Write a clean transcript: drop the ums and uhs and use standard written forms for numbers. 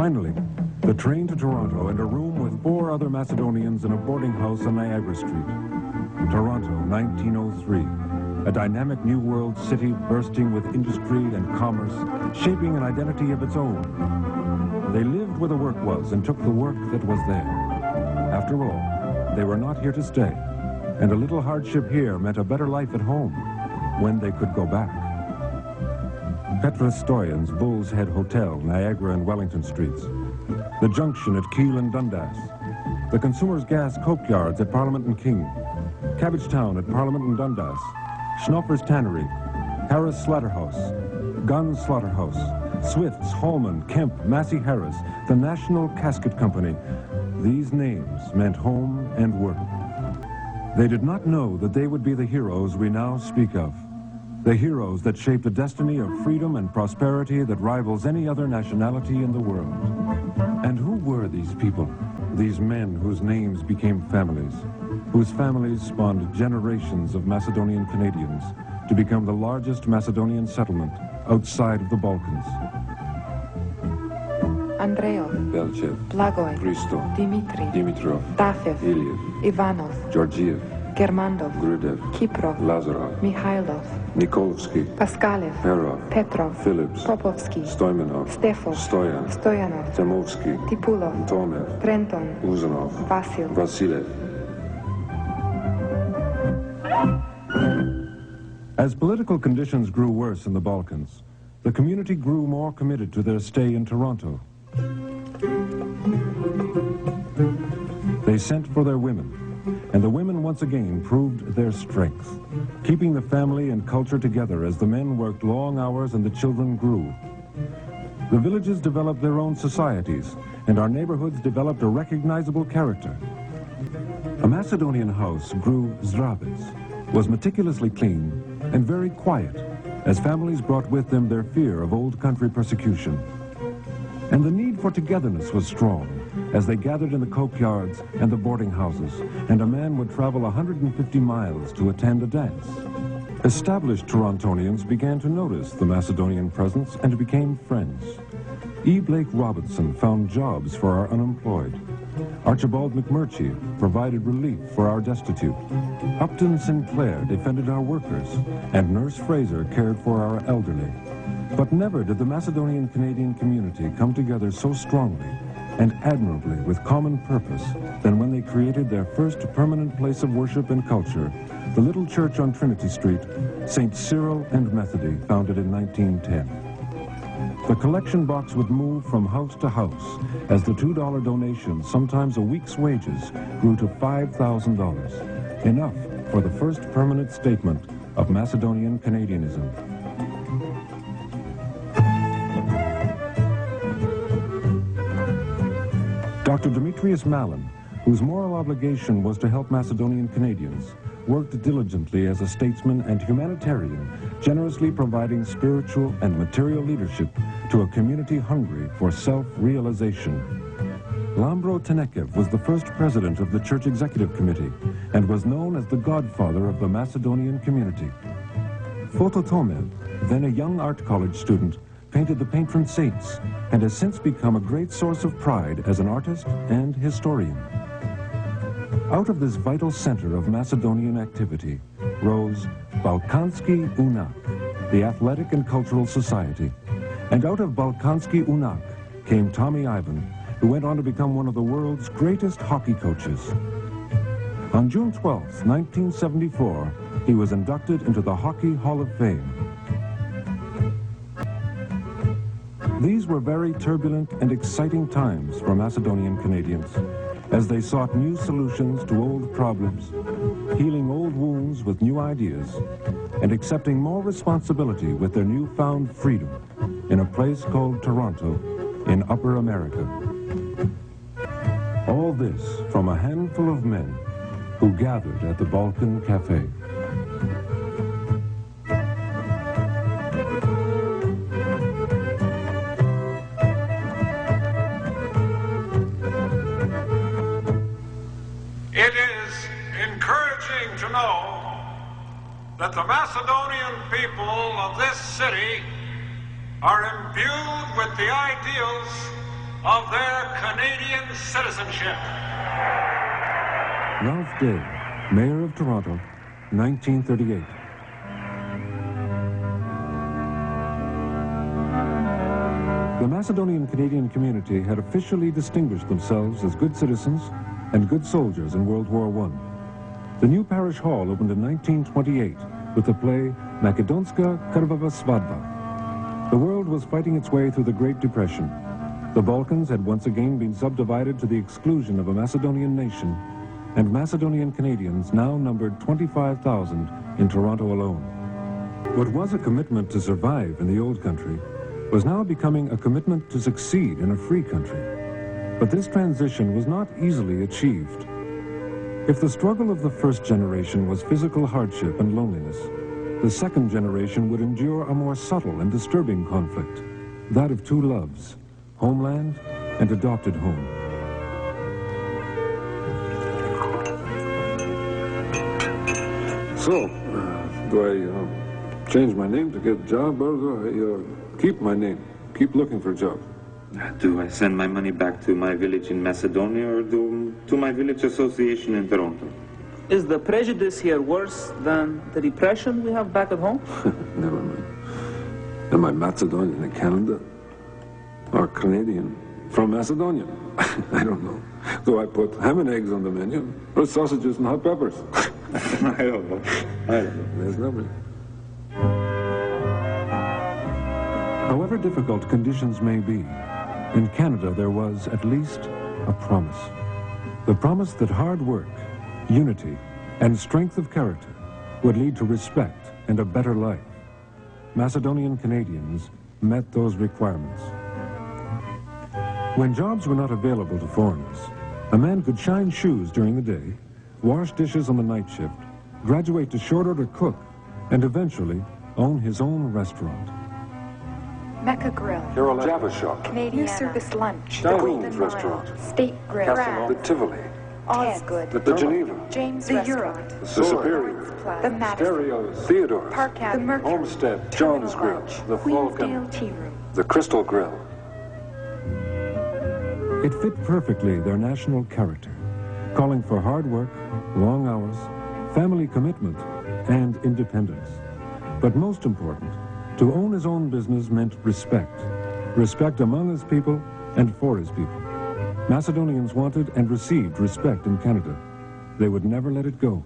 Finally, the train to Toronto and a room with 4 other Macedonians in a boarding house on Niagara Street. Toronto, 1903. A dynamic new world city bursting with industry and commerce, shaping an identity of its own. They lived where the work was and took the work that was there. After all, they were not here to stay, and a little hardship here meant a better life at home when they could go back. Petra Stoyan's Bull's Head Hotel, Niagara and Wellington Streets. The Junction at Keele and Dundas. The Consumers Gas Coke Yards at Parliament and King. Cabbagetown at Parliament and Dundas. Schnopper's Tannery. Harris Slaughterhouse. Gunn's Slaughterhouse. Swift's, Holman, Kemp, Massey Harris. The National Casket Company. These names meant home and work. They did not know that they would be the heroes we now speak of. The heroes that shaped a destiny of freedom and prosperity that rivals any other nationality in the world. And who were these people? These men whose names became families, whose families spawned generations of Macedonian Canadians to become the largest Macedonian settlement outside of the Balkans. Andreev, Belchev, Blagoj, Christo, Dimitri, Dimitrov, Tafev, Iliev, Ivanov, Georgiev, Germandov, Grudev, Kiprov, Lazarov, Mikhailov, Nikolovsky, Paskalev, Perov, Petrov, Phillips, Popovsky, Stoimanov, Stefov, Stoyan, Stoyanov, Temovsky, Tipulov, Tomev, Trenton, Uzanov, Vasil. Vasilev. As political conditions grew worse in the Balkans, the community grew more committed to their stay in Toronto. They sent for their women, and the women once again proved their strength, keeping the family and culture together as the men worked long hours and the children grew. The villages developed their own societies, and our neighborhoods developed a recognizable character. A Macedonian house grew zdravets, was meticulously clean, and very quiet, as families brought with them their fear of old country persecution. And the need for togetherness was strong, as they gathered in the coke yards and the boarding houses, and a man would travel 150 miles to attend a dance. Established Torontonians began to notice the Macedonian presence and became friends. E. Blake Robinson found jobs for our unemployed. Archibald McMurtry provided relief for our destitute. Upton Sinclair defended our workers, and Nurse Fraser cared for our elderly. But never did the Macedonian Canadian community come together so strongly and admirably with common purpose than when they created their first permanent place of worship and culture, the little church on Trinity Street, St. Cyril and Methody, founded in 1910. The collection box would move from house to house as the $2 donations, sometimes a week's wages, grew to $5,000, enough for the first permanent statement of Macedonian Canadianism. Dr. Demetrius Mallon, whose moral obligation was to help Macedonian Canadians, worked diligently as a statesman and humanitarian, generously providing spiritual and material leadership to a community hungry for self-realization. Lambro Tenekev was the first president of the Church Executive Committee and was known as the godfather of the Macedonian community. Foto Tomev, then a young art college student, painted the patron saints and has since become a great source of pride as an artist and historian. Out of this vital center of Macedonian activity rose Balkanski Unak, the athletic and cultural society. And out of Balkanski Unak came Tommy Ivan, who went on to become one of the world's greatest hockey coaches. On June 12, 1974, he was inducted into the Hockey Hall of Fame. These were very turbulent and exciting times for Macedonian Canadians, as they sought new solutions to old problems, healing old wounds with new ideas, and accepting more responsibility with their newfound freedom in a place called Toronto in Upper America. All this from a handful of men who gathered at the Balkan Cafe. It is encouraging to know that the Macedonian people of this city are imbued with the ideals of their Canadian citizenship. Ralph Day, Mayor of Toronto, 1938. The Macedonian Canadian community had officially distinguished themselves as good citizens and good soldiers in World War I. The new parish hall opened in 1928 with the play Makedonska Krvava Svadba. The world was fighting its way through the Great Depression. The Balkans had once again been subdivided to the exclusion of a Macedonian nation, and Macedonian Canadians now numbered 25,000 in Toronto alone. What was a commitment to survive in the old country was now becoming a commitment to succeed in a free country. But this transition was not easily achieved. If the struggle of the first generation was physical hardship and loneliness, the second generation would endure a more subtle and disturbing conflict, that of two loves, homeland and adopted home. So, do I change my name to get a job, or do I keep my name, keep looking for a job? Do I send my money back to my village in Macedonia or to my village association in Toronto? Is the prejudice here worse than the repression we have back at home? Never mind. Am I Macedonian in Canada? Or Canadian from Macedonia? I don't know. Do I put ham and eggs on the menu, or sausages and hot peppers? I don't know. There's nobody. However difficult conditions may be, in Canada there was at least a promise. The promise that hard work, unity, and strength of character would lead to respect and a better life. Macedonian Canadians met those requirements. When jobs were not available to foreigners, a man could shine shoes during the day, wash dishes on the night shift, graduate to short order cook, and eventually own his own restaurant. Mecca Grill, Carol Java Shop, Canadian New Service Lunch, Down the Queen's Golden Restaurant, Mile, State Grill, the Tivoli, Osgood, the Geneva, James the Restaurant, the Superior, the Madison, Stereos, Theodore's, Park Avenue, the Mercury, Homestead, John's Grill, the Falcon, Queensdale Tea Room, the Crystal Grill. It fit perfectly their national character, calling for hard work, long hours, family commitment, and independence. But most important, to own his own business meant respect. Respect among his people and for his people. Macedonians wanted and received respect in Canada. They would never let it go.